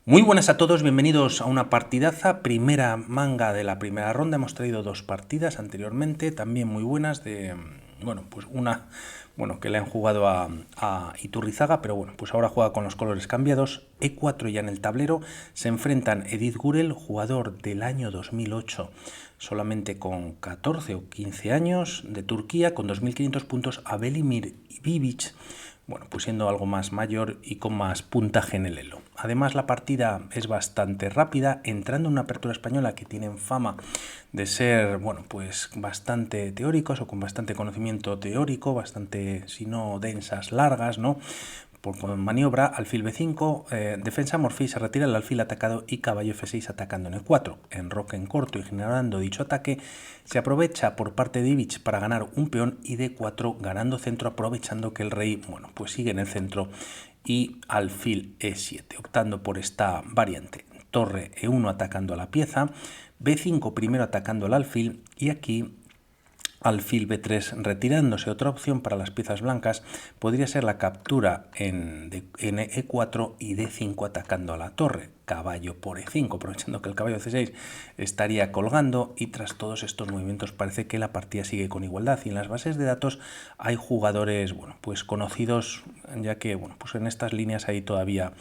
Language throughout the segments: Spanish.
Muy buenas a todos, bienvenidos a una partidaza, primera manga de la primera ronda. Hemos traído dos partidas anteriormente, también muy buenas, pues una, que le han jugado a Iturrizaga, pero bueno, pues ahora juega con los colores cambiados. E4 ya en el tablero, se enfrentan Edith Gurel, jugador del año 2008, solamente con 14 o 15 años, de Turquía, con 2.500 puntos, a Velimir Bibic, pues siendo algo más mayor y con más puntaje en el elo. Además, la partida es bastante rápida, entrando en una apertura española que tienen fama de ser, pues bastante teóricos o con bastante conocimiento teórico, bastante, si no densas, largas, ¿no? Por maniobra, alfil b5, defensa morfí, se retira el alfil atacado y caballo f6 atacando en e4. Enroque en corto y generando dicho ataque, se aprovecha por parte de Ibic para ganar un peón y d4 ganando centro, aprovechando que el rey, pues sigue en el centro, y alfil e7, optando por esta variante. Torre e1 atacando a la pieza, b5 primero atacando al alfil y aquí alfil b3 retirándose. Otra opción para las piezas blancas podría ser la captura en e4 y d5 atacando a la torre. Caballo por e5, aprovechando que el caballo c6 estaría colgando, y tras todos estos movimientos parece que la partida sigue con igualdad. Y en las bases de datos hay jugadores pues conocidos, ya que pues en estas líneas hay todavía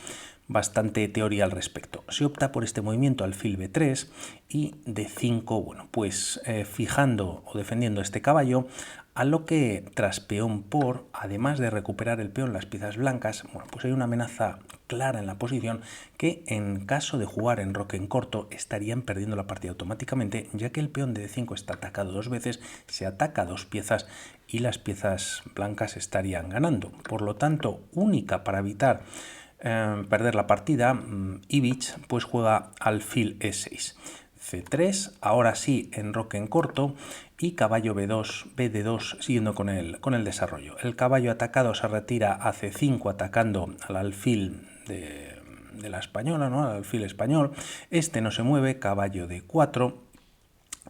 bastante teoría al respecto. Se opta por este movimiento alfil b3 y d5, pues fijando o defendiendo este caballo, a lo que tras peón por, además de recuperar el peón las piezas blancas, pues hay una amenaza clara en la posición que en caso de jugar enroque en corto estarían perdiendo la partida automáticamente, ya que el peón de d5 está atacado dos veces, se ataca dos piezas y las piezas blancas estarían ganando. Por lo tanto, única para evitar perder la partida, Ibic pues juega alfil e6, c3, ahora sí enroque en corto, y caballo b2, bd2, siguiendo con el desarrollo. El caballo atacado se retira a c5 atacando al alfil de la española, ¿no? Al alfil español. Este no se mueve, caballo d4.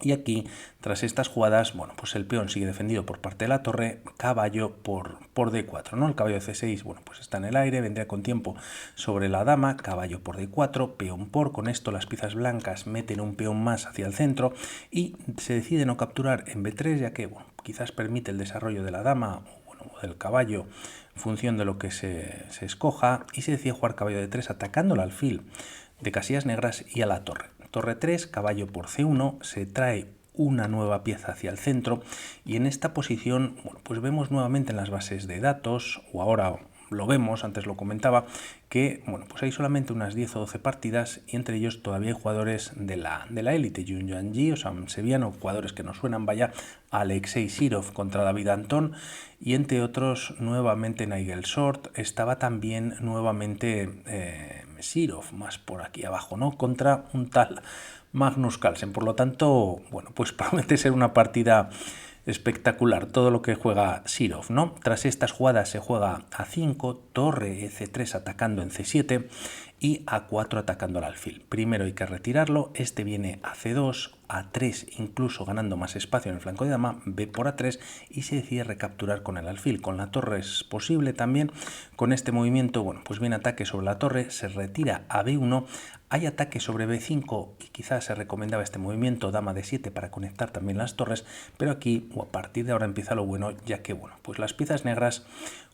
Y aquí, tras estas jugadas, pues el peón sigue defendido por parte de la torre, caballo por d4, ¿no? El caballo de c6, pues está en el aire, vendría con tiempo sobre la dama, caballo por d4, peón por. Con esto las piezas blancas meten un peón más hacia el centro y se decide no capturar en b3, ya que, quizás permite el desarrollo de la dama o del caballo en función de lo que se escoja, y se decide jugar caballo de 3 atacando el alfil de casillas negras y a la torre. Torre 3, caballo por c1, se trae una nueva pieza hacia el centro, y en esta posición pues vemos nuevamente en las bases de datos, o ahora lo vemos, antes lo comentaba, que pues hay solamente unas 10 o 12 partidas, y entre ellos todavía hay jugadores de la élite, Jun Yanji, o sea, sevillano, jugadores que nos suenan, vaya, Alexei Sirov contra David Antón, y entre otros nuevamente Nigel Short, estaba también nuevamente Sirov, más por aquí abajo, ¿no? Contra un tal Magnus Carlsen. Por lo tanto, pues promete ser una partida espectacular todo lo que juega Sirov, ¿no? Tras estas jugadas se juega a5, torre c3 atacando en c7 y a4 atacando al alfil. Primero hay que retirarlo, este viene a c2, a3 incluso ganando más espacio en el flanco de dama, b por a3, y se decide recapturar con el alfil. Con la torre es posible también. Con este movimiento, pues viene ataque sobre la torre, se retira a b1, hay ataque sobre b5 y quizás se recomendaba este movimiento dama d7 para conectar también las torres, pero aquí a partir de ahora empieza lo bueno, ya que pues las piezas negras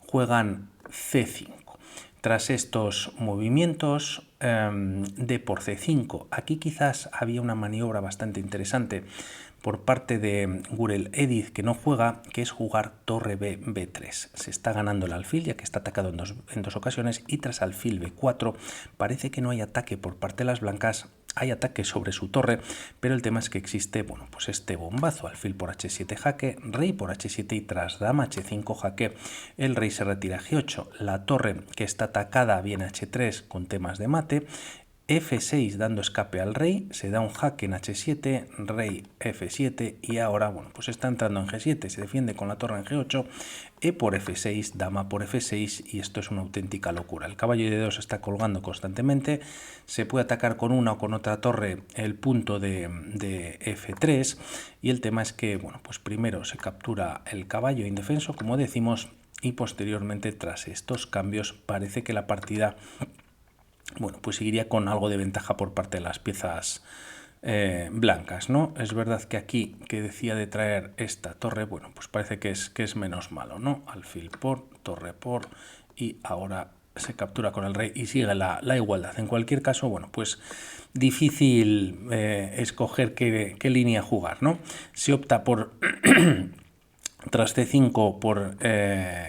juegan c5. Tras estos movimientos, d por c5, aquí quizás había una maniobra bastante interesante por parte de Gurel Edith, que no juega, que es jugar torre b, b3. Se está ganando el alfil, ya que está atacado en dos ocasiones, y tras alfil b4 parece que no hay ataque por parte de las blancas, hay ataque sobre su torre, pero el tema es que existe, pues este bombazo, alfil por h7 jaque, rey por h7 y tras dama h5 jaque, el rey se retira a g8, la torre que está atacada viene a h3 con temas de mate, f6 dando escape al rey, se da un jaque en h7, rey f7 y ahora pues está entrando en g7, se defiende con la torre en g8, e por f6, dama por f6 y esto es una auténtica locura. El caballo de d2 está colgando constantemente, se puede atacar con una o con otra torre el punto de f3 y el tema es que pues primero se captura el caballo indefenso, como decimos, y posteriormente tras estos cambios parece que la partida bueno, pues seguiría con algo de ventaja por parte de las piezas blancas, ¿no? Es verdad que aquí, que decía de traer esta torre, bueno, pues parece que es menos malo, ¿no? Alfil por, torre por, y ahora se captura con el rey y sigue la igualdad. En cualquier caso, bueno, pues difícil escoger qué línea jugar, ¿no? Se opta por, tras C5, por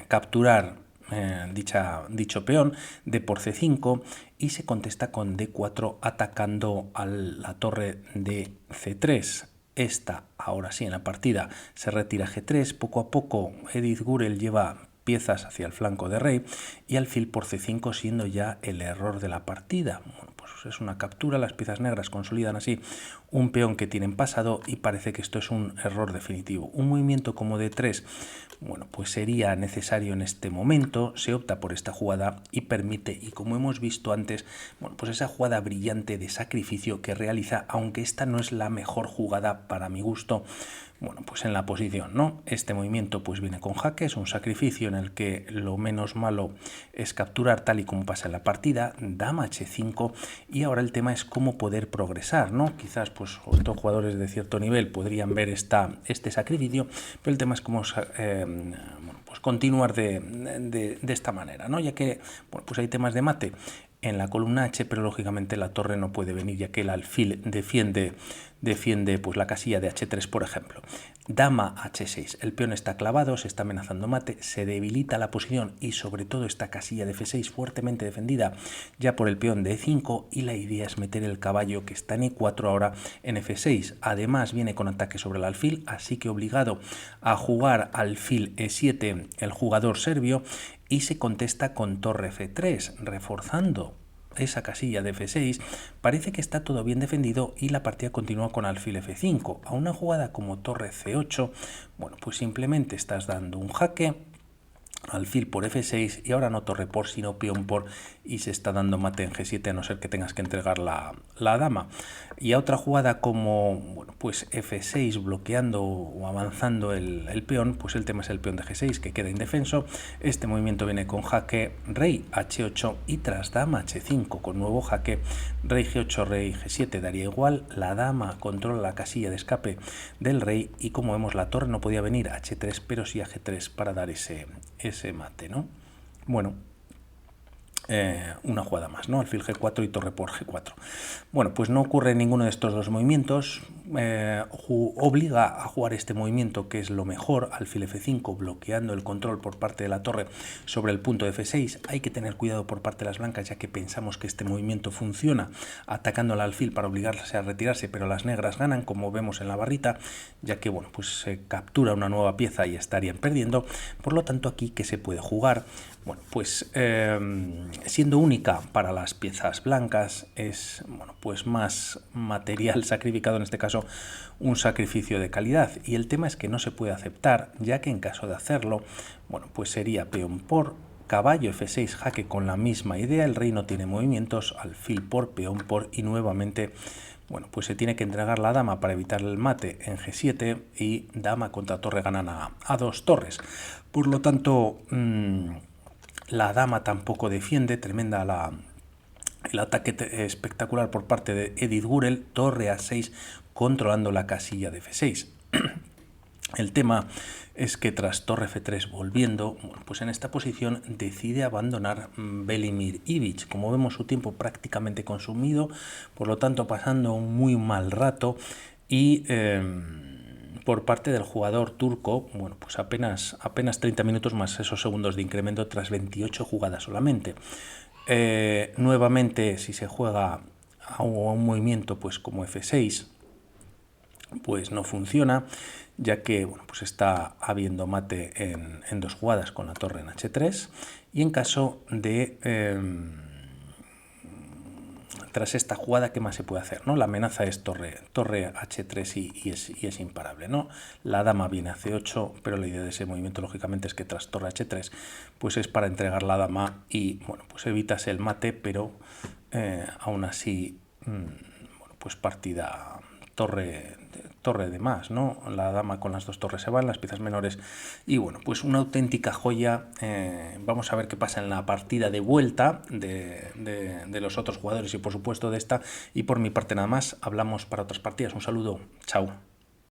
capturar dicho peón, D por C5, y se contesta con D4 atacando a la torre de C3. Esta, ahora sí, en la partida se retira G3. Poco a poco Edith Gurel lleva piezas hacia el flanco de rey y alfil por C5 siendo ya el error de la partida. Bueno, pues es una captura, las piezas negras consolidan así un peón que tienen pasado y parece que esto es un error definitivo. Un movimiento como D3, bueno, pues sería necesario en este momento, se opta por esta jugada y permite, y como hemos visto antes, bueno, pues esa jugada brillante de sacrificio que realiza, aunque esta no es la mejor jugada para mi gusto, bueno, pues en la posición, ¿no? Este movimiento pues viene con jaque, es un sacrificio en el que lo menos malo es capturar tal y como pasa en la partida, dama h5, y ahora el tema es cómo poder progresar, ¿no? Quizás pues sobre todo jugadores de cierto nivel podrían ver este sacrificio, pero el tema es cómo bueno, pues continuar de esta manera, ¿no? Ya que bueno, pues hay temas de mate en la columna H, pero lógicamente la torre no puede venir ya que el alfil defiende pues la casilla de H3, por ejemplo. Dama H6, el peón está clavado, se está amenazando mate, se debilita la posición y sobre todo esta casilla de F6 fuertemente defendida ya por el peón de E5, y la idea es meter el caballo que está en E4 ahora en F6. Además viene con ataque sobre el alfil, así que obligado a jugar alfil E7 el jugador serbio, y se contesta con torre F3, reforzando esa casilla de F6. Parece que está todo bien defendido y la partida continúa con alfil F5. A una jugada como torre C8, bueno, pues simplemente estás dando un jaque, alfil por F6 y ahora no torre por sino peón por, y se está dando mate en G7 a no ser que tengas que entregar la dama. Y a otra jugada como bueno, pues F6 bloqueando o avanzando el peón, pues el tema es el peón de G6 que queda indefenso. Este movimiento viene con jaque rey H8 y tras dama H5 con nuevo jaque rey G8 rey G7 daría igual. La dama controla la casilla de escape del rey y como vemos la torre no podía venir a H3 pero sí a G3 para dar ese mate, ¿no? Bueno, una jugada más, ¿no? Alfil G4 y torre por G4. Bueno, pues no ocurre ninguno de estos dos movimientos. Obliga a jugar este movimiento que es lo mejor, alfil F5, bloqueando el control por parte de la torre sobre el punto de F6. Hay que tener cuidado por parte de las blancas ya que pensamos que este movimiento funciona atacando al alfil para obligarse a retirarse, pero las negras ganan como vemos en la barrita, ya que bueno, pues se captura una nueva pieza y estarían perdiendo. Por lo tanto aquí ¿qué se puede jugar? Bueno, pues siendo única para las piezas blancas es bueno, pues más material sacrificado, en este caso un sacrificio de calidad, y el tema es que no se puede aceptar ya que en caso de hacerlo, bueno, pues sería peón por caballo F6 jaque con la misma idea, el rey no tiene movimientos, alfil por, peón por y nuevamente bueno, pues se tiene que entregar la dama para evitar el mate en G7 y dama contra torre ganan a dos torres. Por lo tanto, la dama tampoco defiende, tremenda el ataque espectacular por parte de Edith Gurel, torre A6 controlando la casilla de F6. El tema es que tras torre F3 volviendo, bueno, pues en esta posición decide abandonar Velimir Ivic. Como vemos su tiempo prácticamente consumido, por lo tanto pasando un muy mal rato y por parte del jugador turco, bueno, pues apenas 30 minutos más esos segundos de incremento tras 28 jugadas solamente. Nuevamente si se juega a un movimiento pues como F6, pues no funciona, ya que bueno, pues está habiendo mate en dos jugadas con la torre en H3 y en caso de tras esta jugada, ¿qué más se puede hacer? ¿No? La amenaza es torre H3 y es imparable, ¿no? La dama viene a C8, pero la idea de ese movimiento, lógicamente, es que tras torre H3, pues es para entregar la dama y, bueno, pues evitas el mate, pero aún así, bueno, pues partida torre torre de más, ¿no? La dama con las 2 torres se van, las piezas menores, y bueno, pues una auténtica joya. Vamos a ver qué pasa en la partida de vuelta de los otros jugadores y por supuesto de esta, y por mi parte nada más, hablamos para otras partidas. Un saludo, chao.